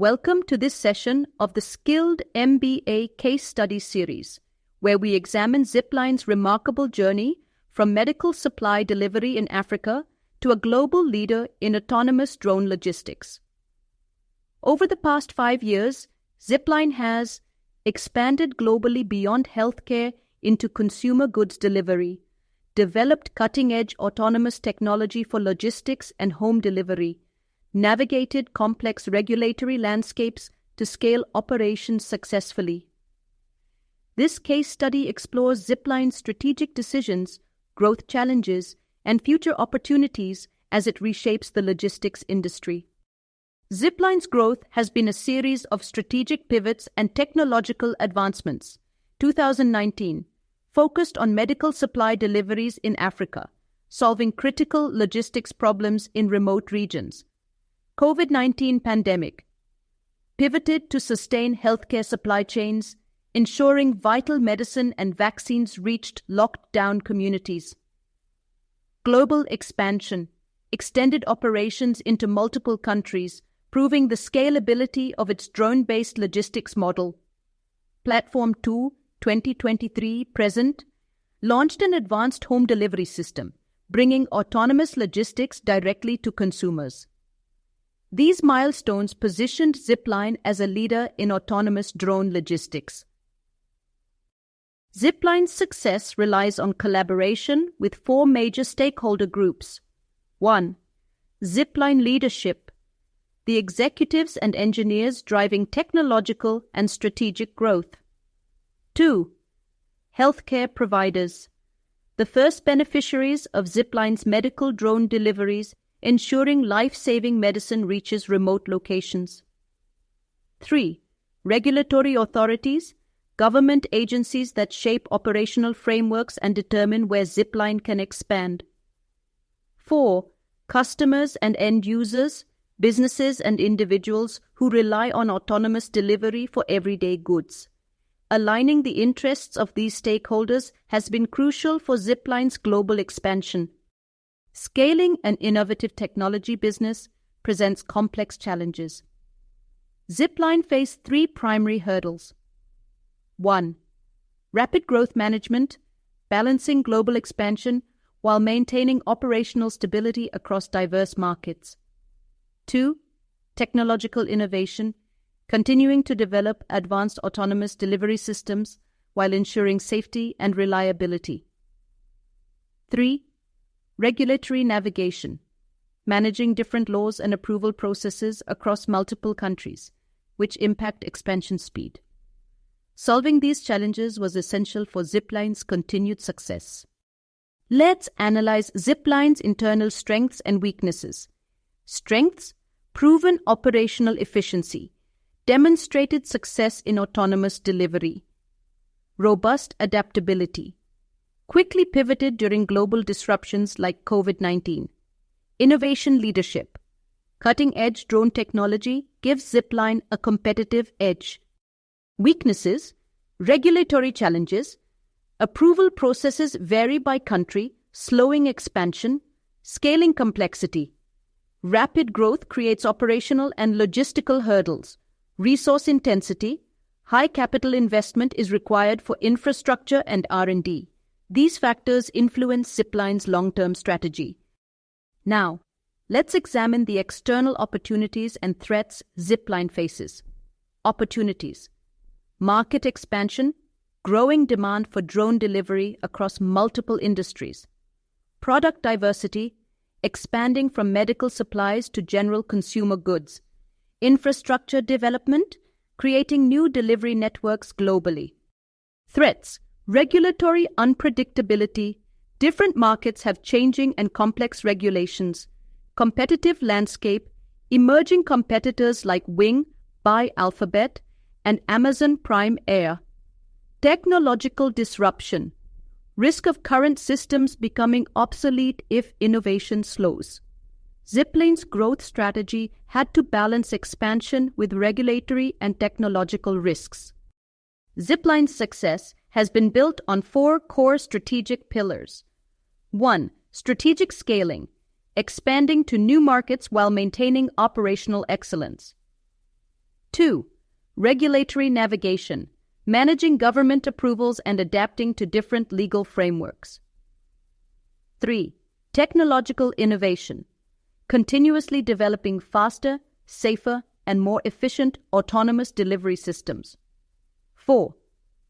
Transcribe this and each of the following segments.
Welcome to this session of the Skilled MBA Case Study Series, where we examine Zipline's remarkable journey from medical supply delivery in Africa to a global leader in autonomous drone logistics. Over the past 5 years, Zipline has expanded globally beyond healthcare into consumer goods delivery, developed cutting-edge autonomous technology for logistics and home delivery, navigated complex regulatory landscapes to scale operations successfully. This case study explores Zipline's strategic decisions, growth challenges, and future opportunities as it reshapes the logistics industry. Zipline's growth has been a series of strategic pivots and technological advancements. 2019, focused on medical supply deliveries in Africa, solving critical logistics problems in remote regions. COVID-19 pandemic, pivoted to sustain healthcare supply chains, ensuring vital medicine and vaccines reached locked-down communities. Global expansion, extended operations into multiple countries, proving the scalability of its drone-based logistics model. Platform 2, 2023 present, launched an advanced home delivery system, bringing autonomous logistics directly to consumers. These milestones positioned Zipline as a leader in autonomous drone logistics. Zipline's success relies on collaboration with 4 major stakeholder groups. 1. Zipline leadership, the executives and engineers driving technological and strategic growth. 2. Healthcare providers, the first beneficiaries of Zipline's medical drone deliveries, ensuring life-saving medicine reaches remote locations. 3. Regulatory authorities, government agencies that shape operational frameworks and determine where Zipline can expand. 4. Customers and end users, businesses and individuals who rely on autonomous delivery for everyday goods. Aligning the interests of these stakeholders has been crucial for Zipline's global expansion. Scaling an innovative technology business presents complex challenges. Zipline faced 3 primary hurdles. 1. Rapid growth management, balancing global expansion while maintaining operational stability across diverse markets. 2. Technological innovation, continuing to develop advanced autonomous delivery systems while ensuring safety and reliability. 3. Regulatory navigation, managing different laws and approval processes across multiple countries, which impact expansion speed. Solving these challenges was essential for Zipline's continued success. Let's analyze Zipline's internal strengths and weaknesses. Strengths: proven operational efficiency, demonstrated success in autonomous delivery. Robust adaptability, quickly pivoted during global disruptions like COVID-19. Innovation leadership, cutting-edge drone technology gives Zipline a competitive edge. Weaknesses: regulatory challenges, approval processes vary by country, slowing expansion, scaling complexity. Rapid growth creates operational and logistical hurdles. Resource intensity, high capital investment is required for infrastructure and R&D. These factors influence Zipline's long-term strategy. Now, let's examine the external opportunities and threats Zipline faces. Opportunities: market expansion, growing demand for drone delivery across multiple industries. Product diversity, expanding from medical supplies to general consumer goods. Infrastructure development, creating new delivery networks globally. Threats: regulatory unpredictability, different markets have changing and complex regulations. Competitive landscape, emerging competitors like Wing, by Alphabet, and Amazon Prime Air. Technological disruption, risk of current systems becoming obsolete if innovation slows. Zipline's growth strategy had to balance expansion with regulatory and technological risks. Zipline's success has been built on 4 core strategic pillars. 1. Strategic scaling, expanding to new markets while maintaining operational excellence. 2. Regulatory navigation, managing government approvals and adapting to different legal frameworks. 3. Technological innovation, continuously developing faster, safer, and more efficient autonomous delivery systems. 4.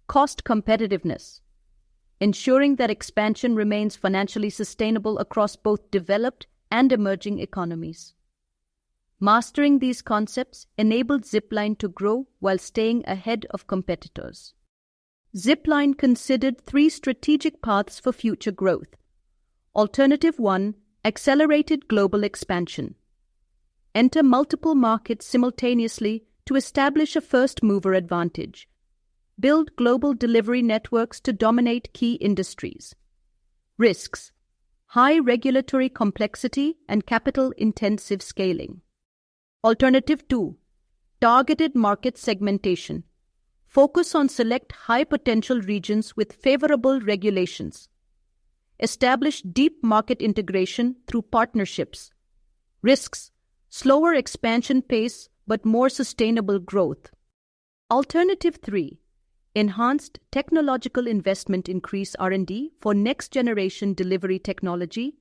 Cost competitiveness, ensuring that expansion remains financially sustainable across both developed and emerging economies. Mastering these concepts enabled Zipline to grow while staying ahead of competitors. Zipline considered 3 strategic paths for future growth. Alternative 1, accelerated global expansion. Enter multiple markets simultaneously to establish a first-mover advantage. Build global delivery networks to dominate key industries. Risks: high regulatory complexity and capital-intensive scaling. Alternative 2, targeted market segmentation. Focus on select high-potential regions with favorable regulations. Establish deep market integration through partnerships. Risks: slower expansion pace but more sustainable growth. Alternative 3, enhanced technological investment, increase R&D for next-generation delivery technology,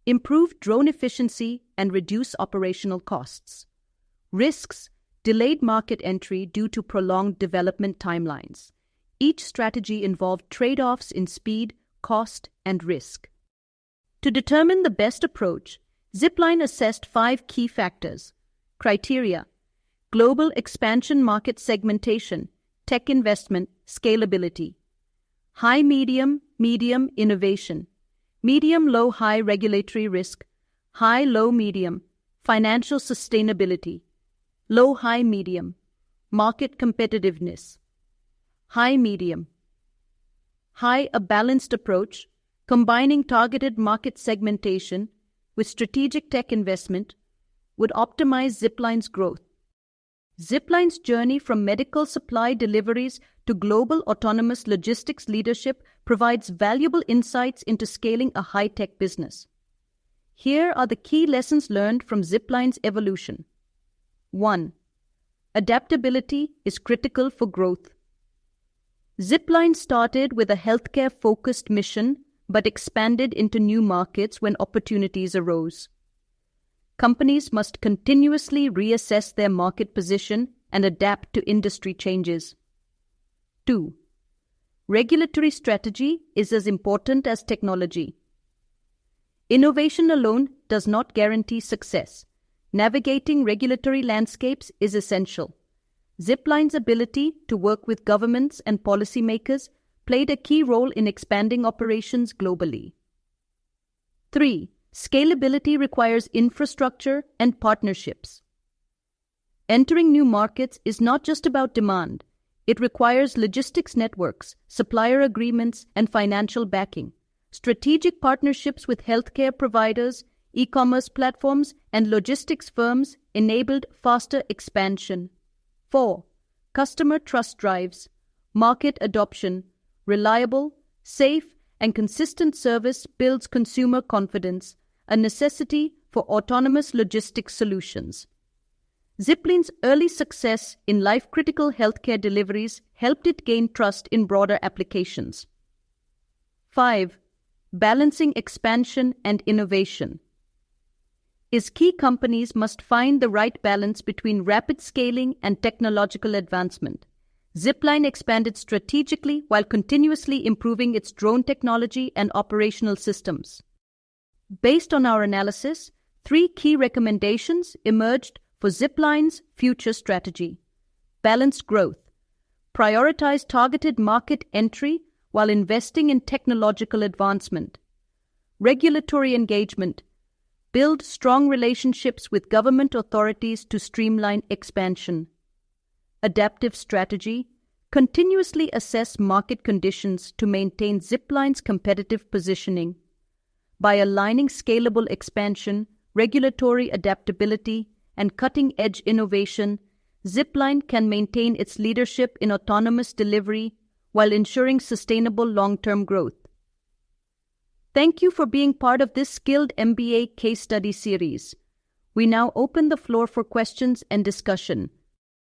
improve drone efficiency, and reduce operational costs. Risks: delayed market entry due to prolonged development timelines. Each strategy involved trade-offs in speed, cost, and risk. To determine the best approach, Zipline assessed 5 key factors. Criteria: global expansion, market segmentation, tech investment, scalability. High, medium innovation. Medium, low, high regulatory risk. High, low, medium, financial sustainability. Low, high, medium, market competitiveness. High, medium. High, a balanced approach, combining targeted market segmentation with strategic tech investment, would optimize Zipline's growth. Zipline's journey from medical supply deliveries to global autonomous logistics leadership provides valuable insights into scaling a high-tech business. Here are the key lessons learned from Zipline's evolution. 1. Adaptability is critical for growth. Zipline started with a healthcare-focused mission but expanded into new markets when opportunities arose. Companies must continuously reassess their market position and adapt to industry changes. 2. Regulatory strategy is as important as technology. Innovation alone does not guarantee success. Navigating regulatory landscapes is essential. Zipline's ability to work with governments and policymakers played a key role in expanding operations globally. 3. Scalability requires infrastructure and partnerships. Entering new markets is not just about demand. It requires logistics networks, supplier agreements, and financial backing. Strategic partnerships with healthcare providers, e-commerce platforms, and logistics firms enabled faster expansion. 4. Customer trust drives market adoption. Reliable, safe, and consistent service builds consumer confidence, a necessity for autonomous logistics solutions. Zipline's early success in life-critical healthcare deliveries helped it gain trust in broader applications. 5. Balancing expansion and innovation is key. Companies must find the right balance between rapid scaling and technological advancement. Zipline expanded strategically while continuously improving its drone technology and operational systems. Based on our analysis, 3 key recommendations emerged for Zipline's future strategy. Balanced growth. Prioritize targeted market entry while investing in technological advancement. Regulatory engagement. Build strong relationships with government authorities to streamline expansion. Adaptive strategy. Continuously assess market conditions to maintain Zipline's competitive positioning. By aligning scalable expansion, regulatory adaptability, and cutting-edge innovation, Zipline can maintain its leadership in autonomous delivery while ensuring sustainable long-term growth. Thank you for being part of this Skilled MBA case study series. We now open the floor for questions and discussion.